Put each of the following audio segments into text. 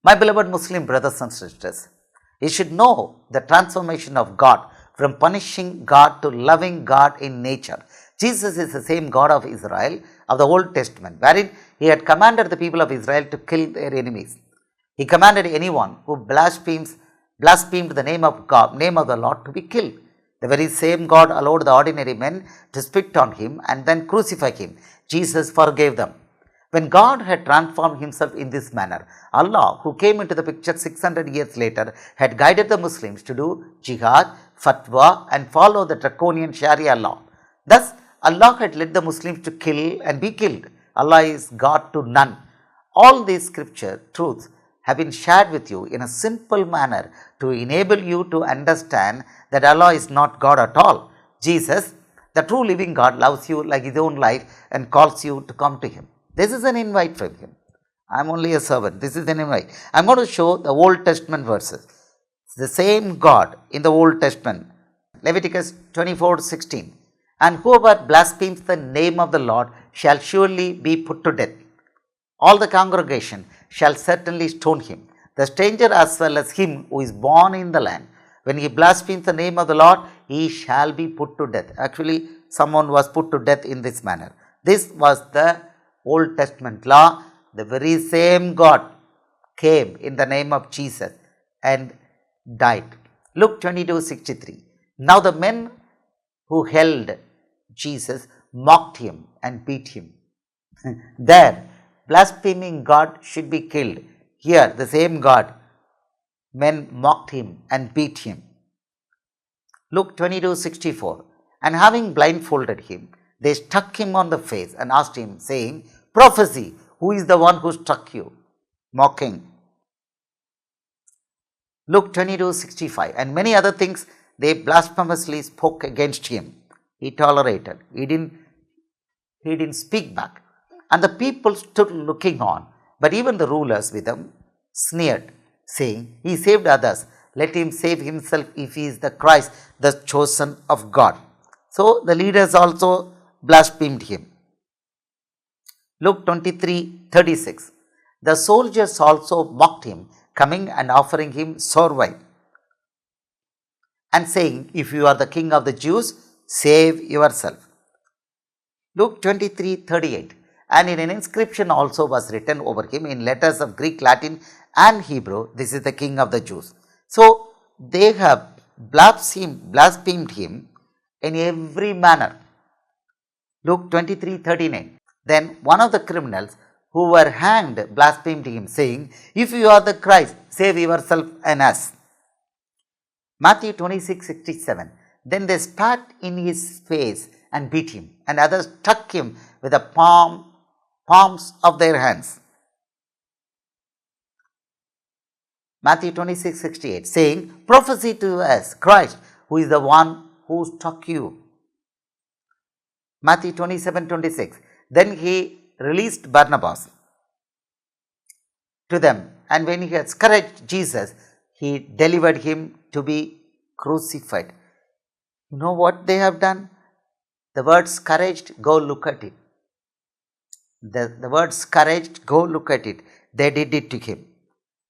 My beloved Muslim brothers and sisters, you should know the transformation of God from punishing God to loving God in nature. Jesus is the same God of Israel of the Old Testament, wherein he had commanded the people of Israel to kill their enemies. He commanded anyone who blasphemed the name of God, name of the Lord, to be killed. The very same God allowed the ordinary men to spit on him and then crucify him. Jesus forgave them. When God had transformed himself in this manner, Allah, who came into the picture 600 years later, had guided the Muslims to do jihad, fatwa and follow the draconian Sharia law. Thus, Allah had led the Muslims to kill and be killed. Allah is God to none. All these scripture truths have been shared with you in a simple manner to enable you to understand that Allah is not God at all. Jesus, the true living God, loves you like his own life and calls you to come to him. This is an invite from him. I am only a servant. This is an invite. I am going to show the Old Testament verses. It's the same God in the Old Testament. Leviticus 24:16. And whoever blasphemes the name of the Lord shall surely be put to death. All the congregation shall certainly stone him, the stranger as well as him who is born in the land. When he blasphemes the name of the Lord, he shall be put to death. Actually, someone was put to death in this manner. This was the Old Testament law. The very same God came in the name of Jesus and died. Luke 22:63. Now the men who held Jesus mocked him and beat him. There, blaspheming God should be killed. Here, the same God, men mocked him and beat him. Luke 22:64. And having blindfolded him, they struck him on the face and asked him, saying, Prophesy, who is the one who struck you? Mocking. Luke 22:65. And many other things they blasphemously spoke against him. He tolerated. He didn't speak back. And the people stood looking on. But even the rulers with them sneered, saying, He saved others. Let him save himself if he is the Christ, the chosen of God. So the leaders also blasphemed him. Luke 23:36. The soldiers also mocked him, coming and offering him sour wine, and saying, If you are the king of the Jews, save yourself. Luke 23:38. And in an inscription also was written over him in letters of Greek, Latin and Hebrew, This is the king of the Jews. So they have blasphemed him in every manner. Luke 23:39. Then one of the criminals who were hanged blasphemed him, saying, If you are the Christ, save yourself and us. Matthew 26:67. Then they spat in his face and beat him, and others struck him with the palms of their hands. Matthew 26:68, saying, Prophesy to us, Christ, who is the one who struck you. Matthew 27:26. Then he released Barnabas to them, and when he had scourged Jesus, he delivered him to be crucified. You know what they have done? The word scourged, go look at it. The word scourged, go look at it. They did it to him.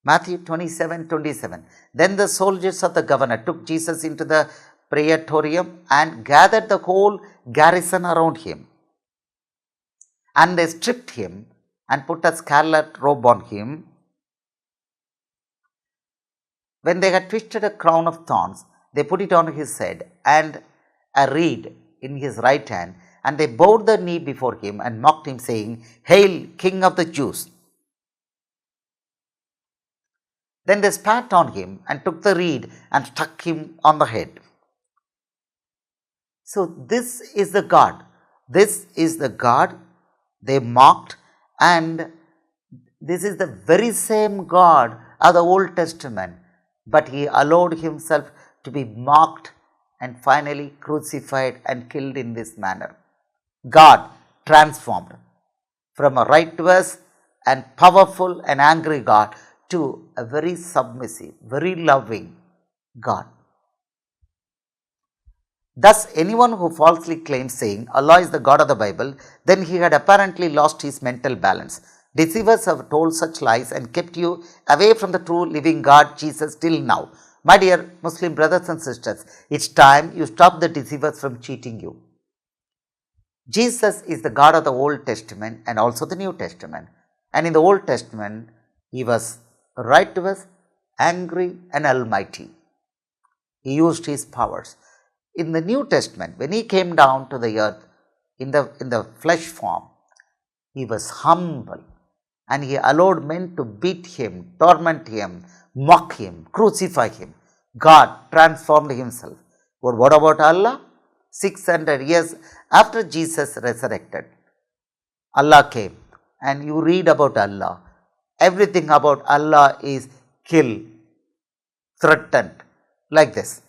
Matthew 27:27. Then the soldiers of the governor took Jesus into the praetorium and gathered the whole garrison around him. And they stripped him and put a scarlet robe on him. When they had twisted a crown of thorns, they put it on his head and a reed in his right hand, and they bowed the knee before him and mocked him, saying, Hail, King of the Jews! Then they spat on him and took the reed and struck him on the head. So this is the God. This is the God they mocked, and this is the very same God of the Old Testament, but he allowed himself to be mocked and finally crucified and killed in this manner. God transformed from a righteous and powerful and angry God to a very submissive, very loving God. Thus, anyone who falsely claims saying Allah is the God of the Bible, then he had apparently lost his mental balance. Deceivers have told such lies and kept you away from the true living God, Jesus, till now. My dear Muslim brothers and sisters, it's time you stop the deceivers from cheating you. Jesus is the God of the Old Testament and also the New Testament. And in the Old Testament, he was righteous, angry, and almighty. He used his powers. In the New Testament, when he came down to the earth in the flesh form, he was humble and he allowed men to beat him, torment him, mock him, crucify him. God transformed himself. But what about Allah? 600 years after Jesus resurrected, Allah came, and you read about Allah. Everything about Allah is kill, threatened, like this.